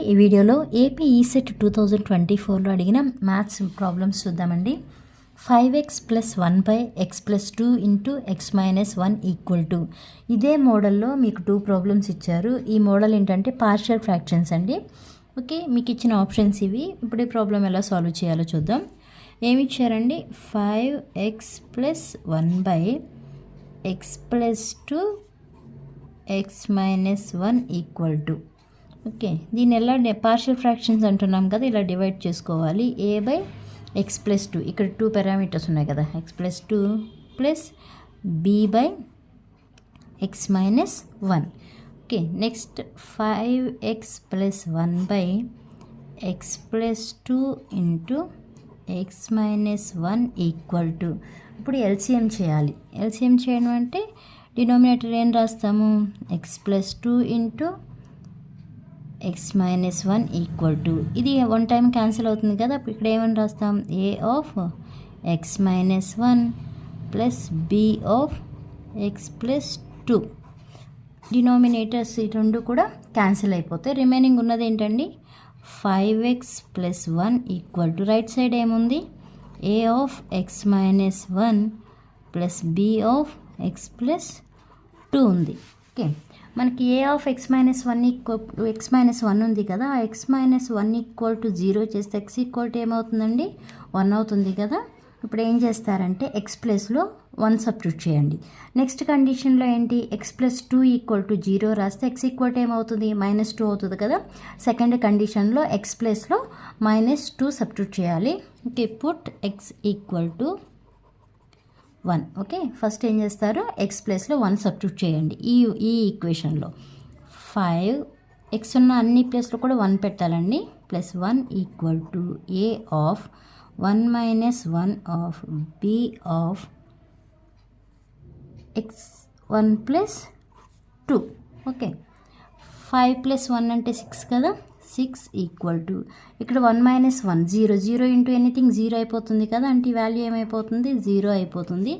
ఈ వీడియోలో AP ECET 2024లో అడిగిన మ్యాథ్స్ ప్రాబ్లమ్స్ చూద్దామండి. 5x + 1/x + 2 × x - 1 = ఇదే మోడల్లో మీకు 2 ప్రాబ్లమ్స్ ఇచ్చారు. ఈ మోడల్ ఏంటంటే పార్షియల్ ఫ్రాక్షన్స్ అండి. ఓకే, మీకు ఇచ్చిన ఆప్షన్స్ ఇవి. ఇప్పుడు ఈ ప్రాబ్లం ఎలా సాల్వ్ చేయాలో చూద్దాం. ఏమి ఇచ్చారండి? 5x + 1/x + 2 x - 1 = ఓకే, దీన్ని ఎలా పార్షియల్ ఫ్రాక్షన్స్ అంటున్నాం కదా, ఇలా డివైడ్ చేసుకోవాలి. a/x + 2, ఇక్కడ 2 పారామీటర్స్ ఉన్నాయి కదా, x + 2 + b/x - 1. Okay, next 5x + 1/x + 2 × x - 1 = ఇప్పుడు ఎల్సిఎం చేయాలి. ఎల్సిఎం చేయడం అంటే డినామినేటర్ ఏం రాస్తాము? x + 2 × x - 1 = ఇది 1 టైం క్యాన్సిల్ అవుతుంది కదా, ఇక్కడ ఏమని రాస్తాం? a/x - 1 + b/x + 2. డినామినేటర్స్ ఈ రెండు కూడా క్యాన్సిల్ అయిపోతాయి. రిమైనింగ్ ఉన్నది ఏంటండి? 5x + 1 = రైట్ సైడ్ ఏముంది? a/x - 1 + b/x + 2 ఉంది. ఓకే, మనకి a/x - 1 x - 1 ఉంది కదా, ఆ x - 1 = 0 చేస్తే x = ఏమవుతుందండి? 1 అవుతుంది కదా. ఇప్పుడు ఏం చేస్తారంటే x ప్లేస్లో 1 సబ్స్టిట్యూట్ చేయండి. నెక్స్ట్ కండిషన్లో ఏంటి? x + 2 = 0 రాస్తే x = ఏమవుతుంది? -2 అవుతుంది కదా. సెకండ్ కండిషన్లో x ప్లేస్లో -2 సబ్స్టిట్యూట్ చేయాలి. Okay, put x = 1. Okay, first ఏం చేస్తారు? x ప్లేస్లో 1 సబ్స్టిట్యూట్ చేయండి. ఈ ఈక్వేషన్లో 5 x ఉన్న అన్ని ప్లేస్లో కూడా 1 పెట్టాలండి. +1 = a/1 - 1 b/x 1 + 2. ఓకే, 5 + 1 అంటే 6 కదా. 6 = ఇక్కడ 1 - 1 0, 0 × ఎనీథింగ్ 0 అయిపోతుంది కదా, అంటే ఈ వాల్యూ ఏమైపోతుంది? 0 అయిపోతుంది.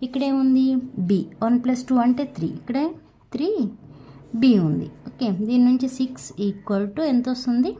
ఇక్కడ ఏముంది? b. 1 + 2 అంటే 3, ఇక్కడ 3b ఉంది. ఓకే, దీని నుంచి 6 = ఎంత వస్తుంది?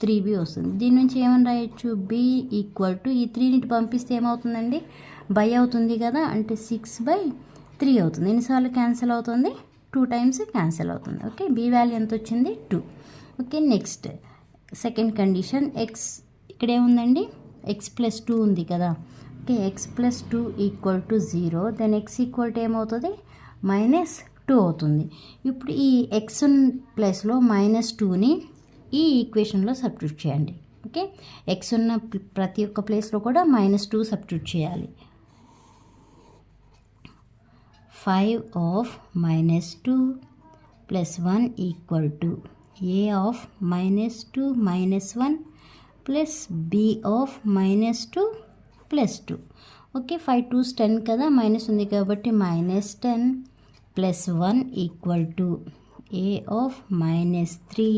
3b వస్తుంది. దీని నుంచి ఏమని రాయొచ్చు? b = ఈ 3ని పంపిస్తే ఏమవుతుందండి? బై అవుతుంది కదా, అంటే 6/3 అవుతుంది. ఎన్నిసార్లు క్యాన్సిల్ అవుతుంది? 2 టైమ్స్ క్యాన్సిల్ అవుతుంది. ఓకే, b వాల్యూ ఎంత వచ్చింది? 2. Okay, next second condition x ఇక్కడ ఏముందండి? x + 2 ఉంది కదా. ఓకే, x + 2 = 0, దెన్ x = ఏమవుతుంది? -2 అవుతుంది. ఇప్పుడు ఈ x ప్లస్లో -2ని ఈ ఈక్వేషన్లో సబ్స్టిట్యూట్ చేయండి. ఓకే, x ఉన్న ప్రతి ఒక్క ప్లేస్లో కూడా -2 సబ్స్టిట్యూట్ చేయాలి. 5 - -2 + 1 = a/-2 - 1 + b/-2 + 2. ఓకే, 5 2s 10 కదా, మైనస్ ఉంది కాబట్టి -10 + 1 = a/-3.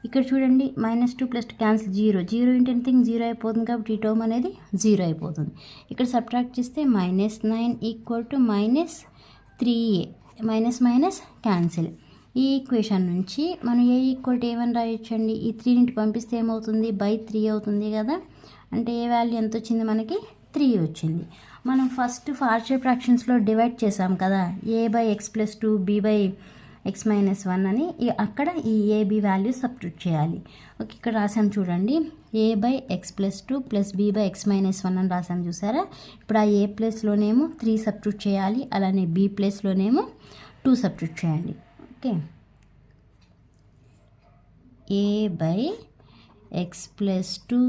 ఇక్కడ చూడండి, -2 + 2 క్యాన్సిల్, 0 0 × ఎనీథింగ్ 0 అయిపోతుంది కాబట్టి ఈ టర్మ్ అనేది 0 అయిపోతుంది. ఇక్కడ సబ్ట్రాక్ట్ చేస్తే -9 = -3a, మైనస్ క్యాన్సిల్. ఈ ఈక్వేషన్ నుంచి మనం a = ఏమని రాయొచ్చండి? ఈ 3ని పంపిస్తే ఏమవుతుంది? /3 అవుతుంది కదా, అంటే ఏ వాల్యూ ఎంత వచ్చింది మనకి? 3 వచ్చింది. మనం ఫస్ట్ పార్షియల్ ఫ్రాక్షన్స్లో డివైడ్ చేసాం కదా, a/x + 2 b/x - 1 అని. అక్కడ ఈ ab వాల్యూ సబ్స్టిట్యూట్ చేయాలి. ఓకే, ఇక్కడ రాసాం చూడండి, a/x + 2 + b/x - 1 అని రాసాం చూసారా. ఇప్పుడు ఆ a ప్లేస్లోనేమో 3 సబ్స్టిట్యూట్ చేయాలి, అలానే b ప్లేస్లోనేమో 2 సబ్స్టిట్యూట్ చేయండి. ఓకే, a/x + 2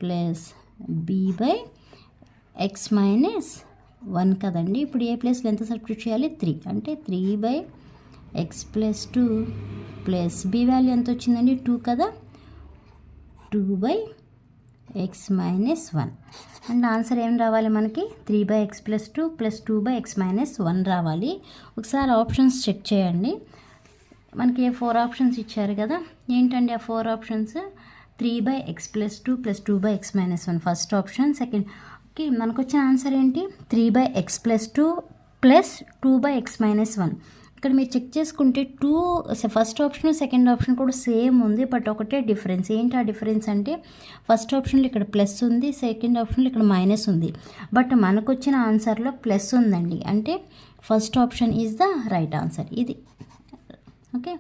+ b/x - 1 కదండి. ఇప్పుడు ఏ ప్లేస్లో ఎంత సబ్స్టిట్యూట్ చేయాలి? 3, అంటే 3/x + 2 + b వాల్యూ ఎంత వచ్చిందండి? 2 కదా, 2/x - 1. అండ్ ఆన్సర్ ఏం రావాలి మనకి? 3/x + 2 + 2/x - 1 రావాలి. ఒకసారి ఆప్షన్స్ చెక్ చేయండి. మనకి 4 ఆప్షన్స్ ఇచ్చారు కదా, ఏంటండి ఆ 4 options? 3/x + 2 + 2/x - 1 first option. Second, okay, మనకు వచ్చిన ఆన్సర్ ఏంటి? 3/x + 2 + 2/x - 1. ఇక్కడ మీరు చెక్ చేసుకుంటే ఫస్ట్ ఆప్షన్ సెకండ్ ఆప్షన్ కూడా సేమ్ ఉంది, బట్ ఒకటే డిఫరెన్స్. ఏంటి ఆ డిఫరెన్స్ అంటే ఫస్ట్ ఆప్షన్లో ఇక్కడ ప్లస్ ఉంది, సెకండ్ ఆప్షన్లో ఇక్కడ మైనస్ ఉంది, బట్ మనకు వచ్చిన ఆన్సర్లో ప్లస్ ఉందండి. అంటే first option is the right answer. ఇది ఓకే.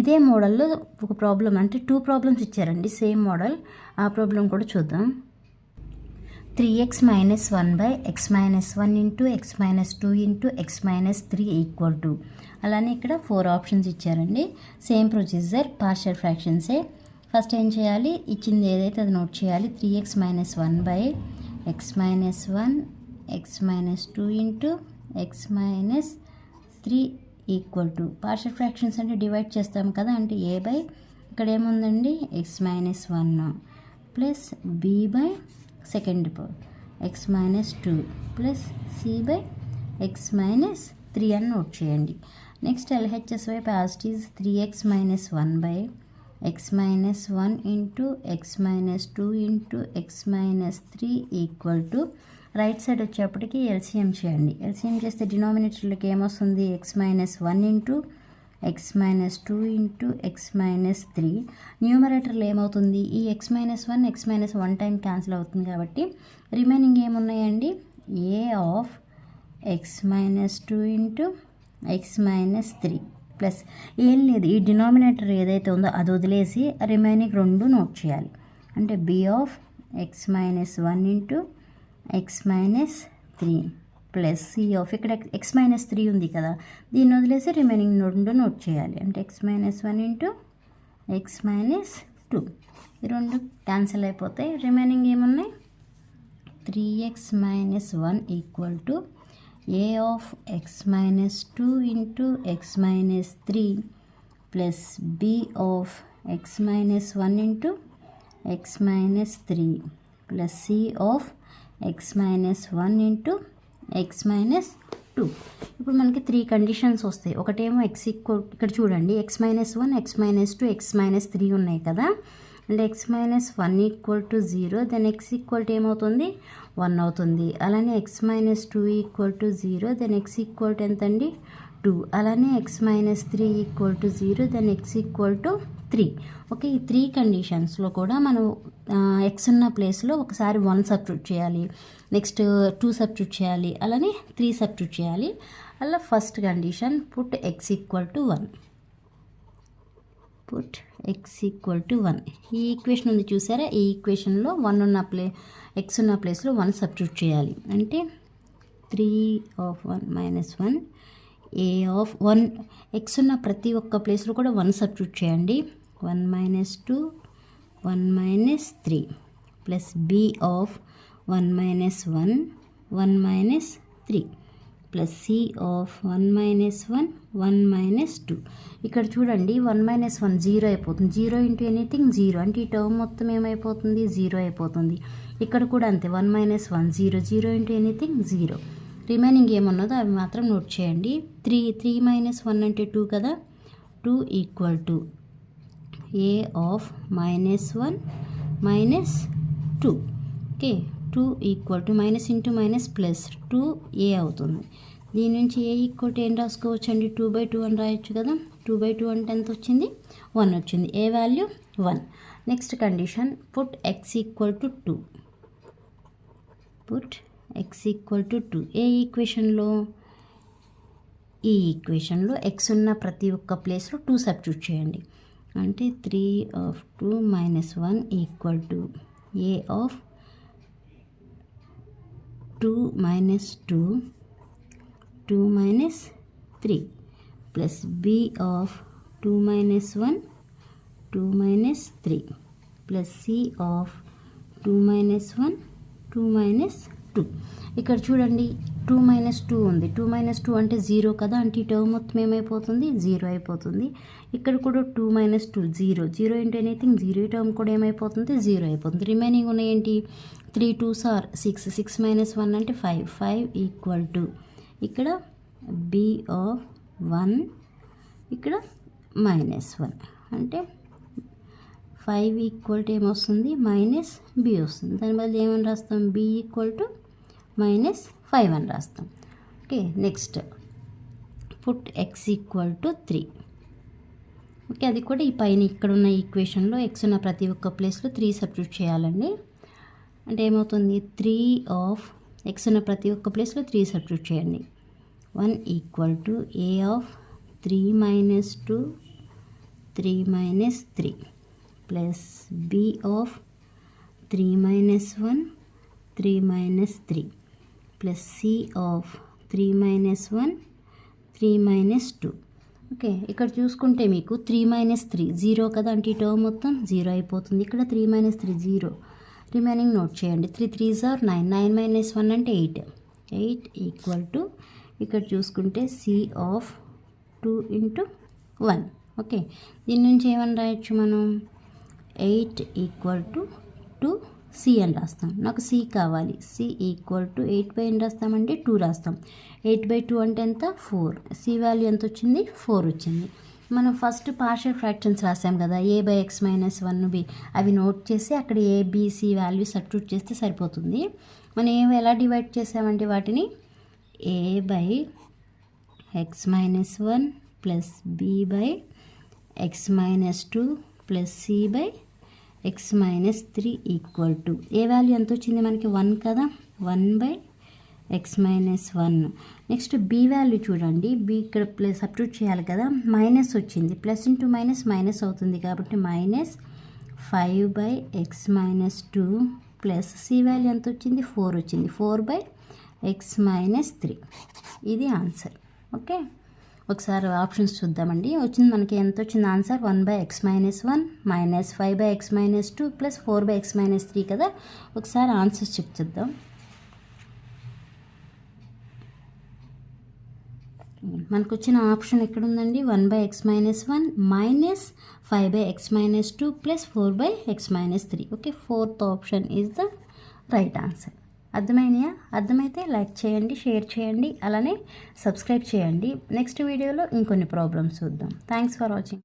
ఇదే మోడల్లో ఒక ప్రాబ్లం, అంటే 2 ప్రాబ్లమ్స్ ఇచ్చారండి సేమ్ మోడల్. ఆ ప్రాబ్లం కూడా చూద్దాం. 3x minus 1 by x minus 1 into x minus 2 into x minus 3 equal to. అలానే ఇక్కడ 4 ఆప్షన్స్ ఇచ్చారండి. సేమ్ ప్రొసీజర్, పార్షియల్ ఫ్రాక్షన్సే. ఫస్ట్ ఏం చేయాలి, ఇచ్చింది ఏదైతే అది నోట్ చేయాలి. 3x minus 1 by x minus 1 x minus 2 into x minus 3 equal to. Partial fractions అంటే డివైడ్ చేస్తాం కదా, అంటే a బై ఇక్కడ ఏముందండి x minus 1 plus b by second power x minus 2 plus c by x minus 3 అని note చేయండి. Next LHS వైపు as it is 3x minus 1 by x minus 1 into x minus 2 into x minus 3 equal to. Right side వచ్చేప్పటికి LCM చేయండి. LCM చేస్తే డినామినేటర్లకి ఏమొస్తుంది, x minus 1 into x minus 2 into x minus 3. న్యూమరేటర్లో ఏమవుతుంది, ఈ x minus 1 x minus 1 time cancel అవుతుంది కాబట్టి remaining ఏమున్నాయండి, a of x minus 2 into x minus 3 plus ఏం లేదు, ఈ డినామినేటర్ ఏదైతే ఉందో అది వదిలేసి రిమైనింగ్ 2 నోట్ చేయాలి. అంటే b of x minus 1 into x minus 3 plus c of ఇక్కడ x minus 3 ఉంది కదా, దీన్ని వదిలేసి రిమైనింగ్ 2 నోట్ చేయాలి. అంటే x minus 1 into x minus 2. ఈ 2 క్యాన్సిల్ అయిపోతాయి. రిమైనింగ్ ఏమున్నాయి, 3x minus 1 equal to a of x minus 2 into x minus 3 plus b of x minus 1 into x minus 3 plus c of x minus 1 into x minus 2. ఇప్పుడు మనకి 3 conditions వస్తాయి. ఒకటేమో x equal, ఇక్కడ చూడండి x minus 1 x minus 2 x minus 3 ఉన్నాయి కదా, అంటే x minus 1 equal to 0, then x equal to ఏమవుతుంది 1 అవుతుంది. అలానే x minus 2 equal to 0, then x equal to ఎంత అండి 2. అలానే x minus 3 equal to 0, then x equal to 3. Okay, ఈ 3 కండిషన్స్లో కూడా మనం x ఉన్న ప్లేస్లో ఒకసారి 1 సబ్స్టిట్యూట్ చేయాలి, నెక్స్ట్ 2 సబ్స్టిట్యూట్ చేయాలి, అలానే 3 సబ్స్టిట్యూట్ చేయాలి. అలా first condition put x equal to 1, put x equal to 1. ఈ ఈక్వేషన్ ఉంది చూసారా, ఈ ఈక్వేషన్లో 1 ఉన్న x ఉన్న ప్లేస్లో 1 సబ్స్టిట్యూట్ చేయాలి. అంటే 3 of 1 minus 1 a of 1, x ఉన్న ప్రతి ఒక్క ప్లేస్లో కూడా 1 సబ్స్టిట్యూట్ చేయండి. 1 minus 2 1 minus 3 plus b of 1 minus 1 1 minus 3 plus c of 1 minus 1 1 minus 2. ఇక్కడ చూడండి 1 minus 1 0 అయిపోతుంది, 0 ఇంటూ ఎనీథింగ్ 0, అంటే ఈ టర్మ్ మొత్తం ఏమైపోతుంది 0 అయిపోతుంది. ఇక్కడ కూడా అంతే 1 minus 1 0, 0 ఇంటూ ఎనీథింగ్ 0. రిమైనింగ్ ఏమున్నదో అవి మాత్రం నోట్ చేయండి. 3 minus 1 అంటే 2 కదా, 2 equal to a of minus 1 minus 2. Okay, 2 equal to minus into minus plus 2a అవుతుంది. దీని నుంచి a ఈక్వల్ టు ఏం రాసుకోవచ్చు అండి, 2/2 అని రాయొచ్చు కదా. 2/2 అంటే ఎంత వచ్చింది 1 వచ్చింది, a value 1. Next condition put x equal to 2, put x equal to 2. ఏ ఈక్వేషన్లో, ఈ ఈక్వేషన్లో x ఉన్న ప్రతి ఒక్క ప్లేస్లో 2 సబ్స్టిట్యూట్ చేయండి. అంటే 3 of 2 minus 1 equal to a of 2 minus 2 2 minus 3 plus b of 2 minus 1 2 minus 3 plus c of 2 minus 1 2 minus 2. ఇక్కడ చూడండి 2 minus 2 ఉంది, 2 minus 2 అంటే 0 కదా, అంటే ఈ టర్మ్ మొత్తం ఏమైపోతుంది 0 అయిపోతుంది. ఇక్కడ కూడా 2 minus 2 0, 0 ఇంటూ ఎనీథింగ్ 0, ఈ టర్మ్ కూడా ఏమైపోతుంది 0 అయిపోతుంది. రిమైనింగ్ ఉన్నాయేంటి 3 2s are 6, 6 minus 1 అంటే 5, 5 ఈక్వల్ టు ఇక్కడ b ఆఫ్ 1 ఇక్కడ -1 అంటే 5 ఈక్వల్ టు ఏమొస్తుంది మైనస్ b వస్తుంది. దాని బదులు ఏమని రాస్తాం, b ఈక్వల్ టు -5 అని రాస్తాం. Okay, next put X equal to 3. Okay, అది కూడా ఈ పైన ఇక్కడ ఉన్న ఈక్వేషన్లో ఎక్స్ ఉన్న ప్రతి ఒక్క ప్లేస్లో 3 సబ్స్టిట్యూట్ చేయాలండి. అంటే ఏమవుతుంది, 3 ఆఫ్ ఎక్స్ ఉన్న ప్రతి ఒక్క ప్లేస్లో 3 సబ్స్టిట్యూట్ చేయండి. 1 equal to A of 3 minus 2 3 minus 3 plus B of 3 minus 1 3 minus 3 plus C of 3 minus 1 3 minus 2. Okay, ఇక్కడ చూసుకుంటే మీకు 3 మైనస్ 3 0 కదా, అంటే ఈ టర్మ్ మొత్తం 0 అయిపోతుంది. ఇక్కడ 3 మైనస్ 3 0, రిమైనింగ్ నోట్ చేయండి. 3 3s are 9, 9 మైనస్ 1 అంటే 8. 8 ఈక్వల్ టు ఇక్కడ చూసుకుంటే సి ఆఫ్ 2 ఇంటూ 1. ఓకే, దీని నుంచి ఏమని రాయొచ్చు మనం, 8 ఈక్వల్ టు 2 సి అని రాస్తాం. నాకు సి కావాలి. సి ఈక్వల్ టు 8/, ఏం రాస్తామంటే 2 రాస్తాం. 8/2 అంటే ఎంత, 4. సి వాల్యూ ఎంత వచ్చింది, 4 వచ్చింది. మనం ఫస్ట్ పార్షియల్ ఫ్రాక్షన్స్ రాసాం కదా, a/x మైనస్ 1b, అవి నోట్ చేసి అక్కడ ABC వాల్యూ సబ్స్టిట్యూట్ చేస్తే సరిపోతుంది. మనం ఎలా డివైడ్ చేసామంటే వాటిని a/x minus 1 plus b/x minus 2 plus c/x minus 3 equal to A value ఎంత వచ్చింది మనకి, 1 కదా, 1/x minus 1. Next B value చూడండి, బి ఇక్కడ ప్లస్ సబ్స్టిట్యూట్ చేయాలి కదా, మైనస్ వచ్చింది. ప్లస్ ఇంటూ మైనస్ మైనస్ అవుతుంది కాబట్టి minus 5/x minus 2 plus C value ఎంత వచ్చింది, 4 వచ్చింది. 4/x మైనస్ 3, ఇది ఆన్సర్. ఓకే, ఒకసారి ఆప్షన్స్ చూద్దామండి. వచ్చింది మనకి ఎంత వచ్చింది answer, 1/x minus 1 minus 5/x minus 2 plus 4/x minus 3 కదా. ఒకసారి ఆన్సర్స్ చెక్ చేద్దాం. మనకు వచ్చిన ఆప్షన్ ఎక్కడుందండి, 1/x minus 1 minus 5/x minus 2 plus 4/x minus 3. Okay, 4th option is the right answer. అర్థమైతే లైక్ చేయండి, షేర్ చేయండి, అలానే సబ్స్క్రైబ్ చేయండి. నెక్స్ట్ వీడియోలో ఇంకొన్ని ప్రాబ్లమ్స్ చూద్దాం. Thanks for watching.